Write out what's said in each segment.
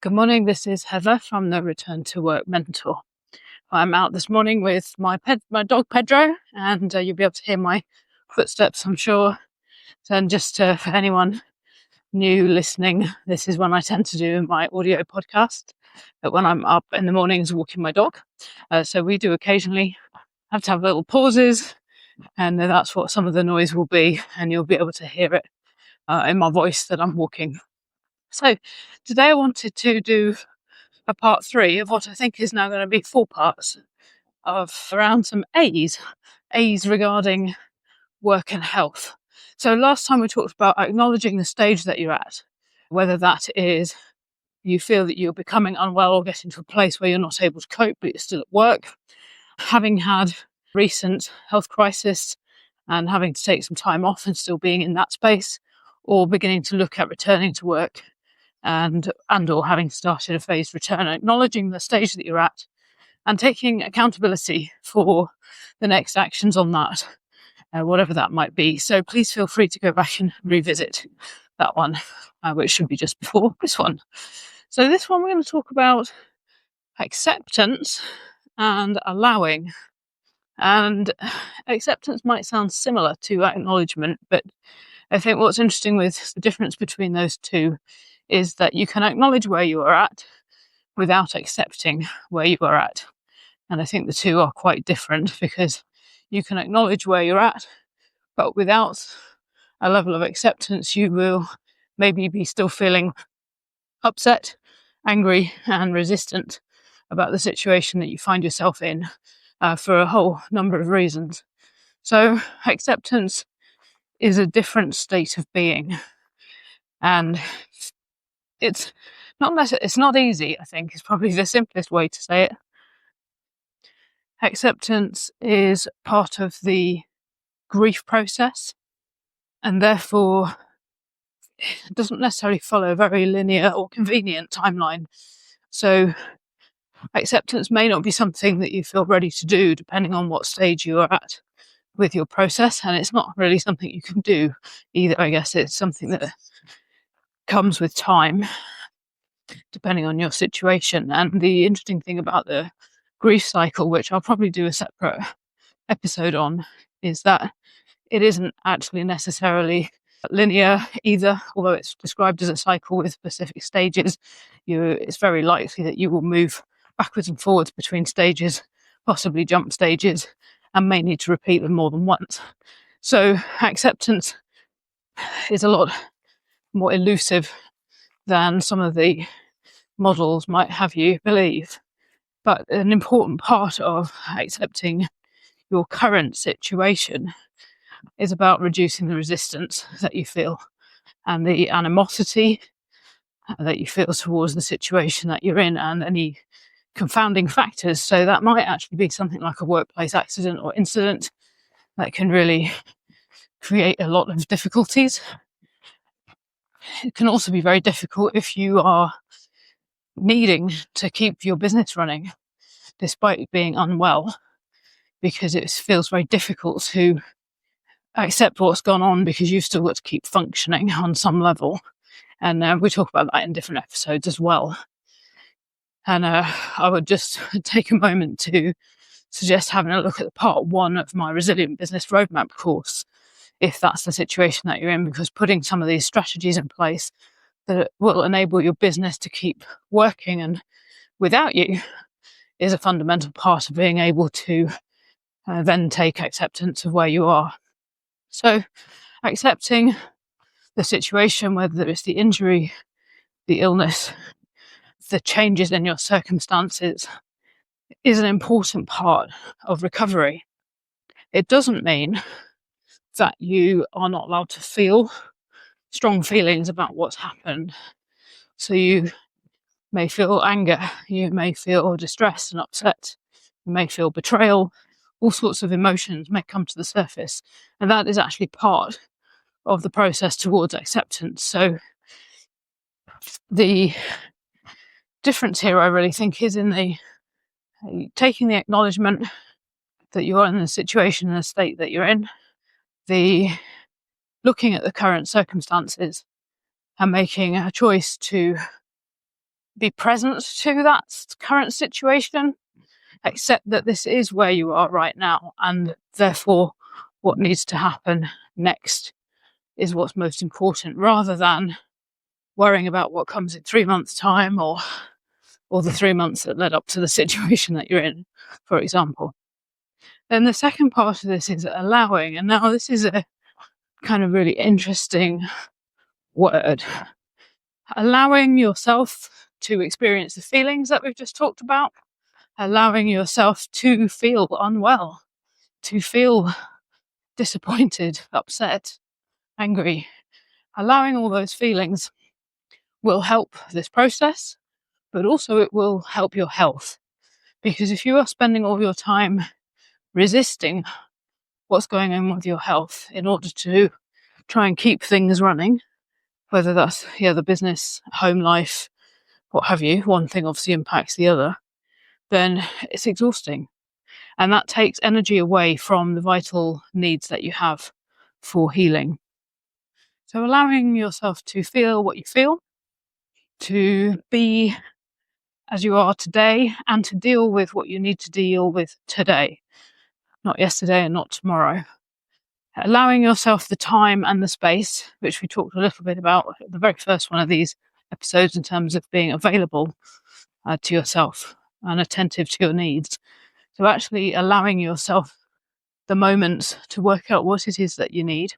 Good morning, this is Heather from the Return to Work Mentor. I'm out this morning with my dog Pedro, and you'll be able to hear my footsteps, I'm sure. And just for anyone new listening, this is one I tend to do in my audio podcast, but when I'm up in the mornings walking my dog. So we do occasionally have to have little pauses, and that's what some of the noise will be, and you'll be able to hear it in my voice that I'm walking. So today I wanted to do a part 3 of what I think is now going to be 4 parts of around some A's regarding work and health. So last time we talked about acknowledging the stage that you're at, whether that is you feel that you're becoming unwell or getting to a place where you're not able to cope but you're still at work, having had recent health crisis and having to take some time off and still being in that space, or beginning to look at returning to work and or having started a phased return, acknowledging the stage that you're at and taking accountability for the next actions on that, whatever that might be. So please feel free to go back and revisit that one, which should be just before this one. So this one we're going to talk about acceptance and allowing. And acceptance might sound similar to acknowledgement, but I think what's interesting with the difference between those two is that you can acknowledge where you are at without accepting where you are at. And I think the two are quite different, because you can acknowledge where you're at, but without a level of acceptance, you will maybe be still feeling upset, angry, and resistant about the situation that you find yourself in for a whole number of reasons. So acceptance is a different state of being. And it's not easy, I think, is probably the simplest way to say it. Acceptance is part of the grief process, and therefore it doesn't necessarily follow a very linear or convenient timeline. So acceptance may not be something that you feel ready to do depending on what stage you are at with your process, and it's not really something you can do either. I guess it's something that comes with time depending on your situation. And the interesting thing about the grief cycle, which I'll probably do a separate episode on, is that it isn't actually necessarily linear either. Although it's described as a cycle with specific stages, it's very likely that you will move backwards and forwards between stages, possibly jump stages, and may need to repeat them more than once. So acceptance is a lot more elusive than some of the models might have you believe. But an important part of accepting your current situation is about reducing the resistance that you feel and the animosity that you feel towards the situation that you're in and any confounding factors. So that might actually be something like a workplace accident or incident that can really create a lot of difficulties. It can also be very difficult if you are needing to keep your business running despite being unwell, because it feels very difficult to accept what's gone on because you've still got to keep functioning on some level. And we talk about that in different episodes as well. And I would just take a moment to suggest having a look at part 1 of my Resilient Business Roadmap course, if that's the situation that you're in, because putting some of these strategies in place that will enable your business to keep working and without you is a fundamental part of being able to then take acceptance of where you are. So accepting the situation, whether it's the injury, the illness, the changes in your circumstances, is an important part of recovery. It doesn't mean that you are not allowed to feel strong feelings about what's happened. So you may feel anger, you may feel distress and upset, you may feel betrayal, all sorts of emotions may come to the surface. And that is actually part of the process towards acceptance. So the difference here, I really think, is in the taking the acknowledgement that you are in the situation and the state that you're in, the looking at the current circumstances and making a choice to be present to that current situation, accept that this is where you are right now, and therefore what needs to happen next is what's most important, rather than worrying about what comes in 3 months' time or the 3 months that led up to the situation that you're in, for example. Then the second part of this is allowing, and now this is a kind of really interesting word. Allowing yourself to experience the feelings that we've just talked about, allowing yourself to feel unwell, to feel disappointed, upset, angry. Allowing all those feelings will help this process, but also it will help your health. Because if you are spending all your time resisting what's going on with your health in order to try and keep things running, whether that's the business, home life, what have you, one thing obviously impacts the other, then it's exhausting. And that takes energy away from the vital needs that you have for healing. So allowing yourself to feel what you feel, to be as you are today, and to deal with what you need to deal with today, not yesterday and not tomorrow. Allowing yourself the time and the space, which we talked a little bit about at the very first one of these episodes in terms of being available to yourself and attentive to your needs. So actually allowing yourself the moments to work out what it is that you need,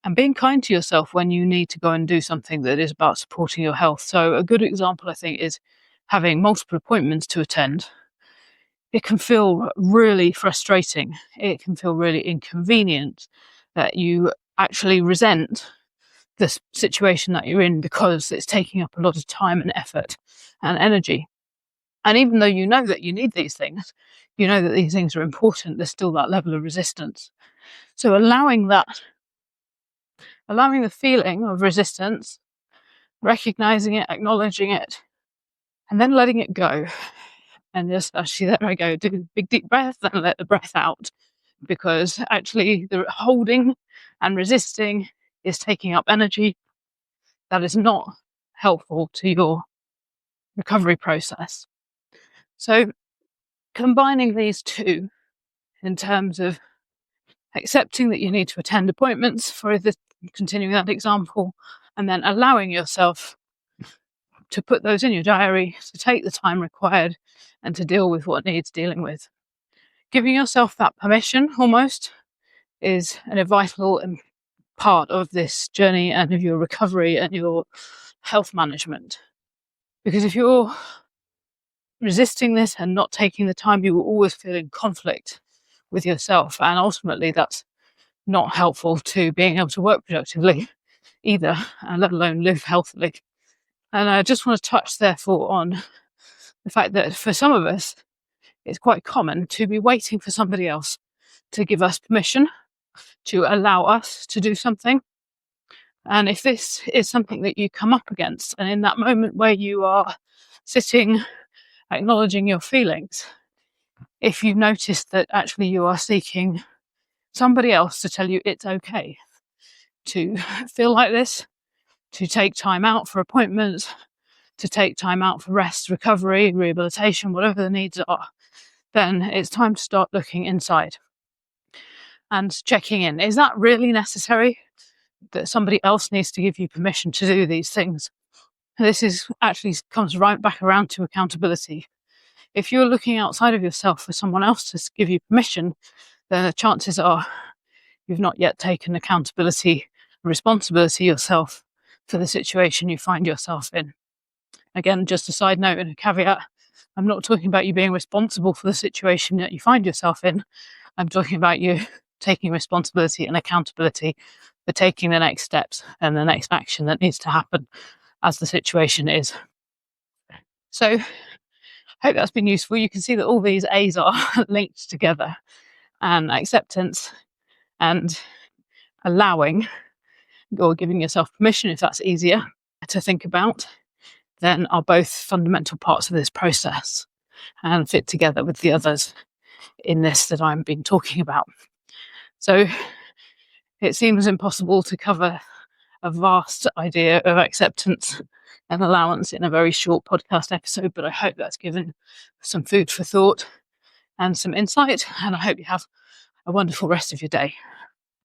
and being kind to yourself when you need to go and do something that is about supporting your health. So a good example, I think, is having multiple appointments to attend. It can feel really frustrating. It can feel really inconvenient that you actually resent the situation that you're in because it's taking up a lot of time and effort and energy. And even though you know that you need these things, you know that these things are important, there's still that level of resistance. So allowing the feeling of resistance, recognizing it, acknowledging it, and then letting it go. And just actually, there I go, do a big deep breath and let the breath out. Because actually the holding and resisting is taking up energy that is not helpful to your recovery process. So combining these two in terms of accepting that you need to attend appointments, for this, continuing that example, and then allowing yourself to put those in your diary, to take the time required and to deal with what needs dealing with. Giving yourself that permission almost is a vital part of this journey and of your recovery and your health management. Because if you're resisting this and not taking the time, you will always feel in conflict with yourself. And ultimately, that's not helpful to being able to work productively either, let alone live healthily. And I just want to touch, therefore, on the fact that for some of us, it's quite common to be waiting for somebody else to give us permission, to allow us to do something. And if this is something that you come up against, and in that moment where you are sitting, acknowledging your feelings, if you notice that actually you are seeking somebody else to tell you it's okay to feel like this, to take time out for appointments, to take time out for rest, recovery, rehabilitation, whatever the needs are, then it's time to start looking inside and checking in. Is that really necessary? That somebody else needs to give you permission to do these things? This is actually comes right back around to accountability. If you're looking outside of yourself for someone else to give you permission, then the chances are you've not yet taken accountability and responsibility yourself for the situation you find yourself in. Again, just a side note and a caveat, I'm not talking about you being responsible for the situation that you find yourself in. I'm talking about you taking responsibility and accountability for taking the next steps and the next action that needs to happen as the situation is. So I hope that's been useful. You can see that all these A's are linked together, and acceptance and allowing, or giving yourself permission, if that's easier to think about, then are both fundamental parts of this process and fit together with the others in this that I've been talking about. So it seems impossible to cover a vast idea of acceptance an allowance in a very short podcast episode, but I hope that's given some food for thought and some insight, and I hope you have a wonderful rest of your day.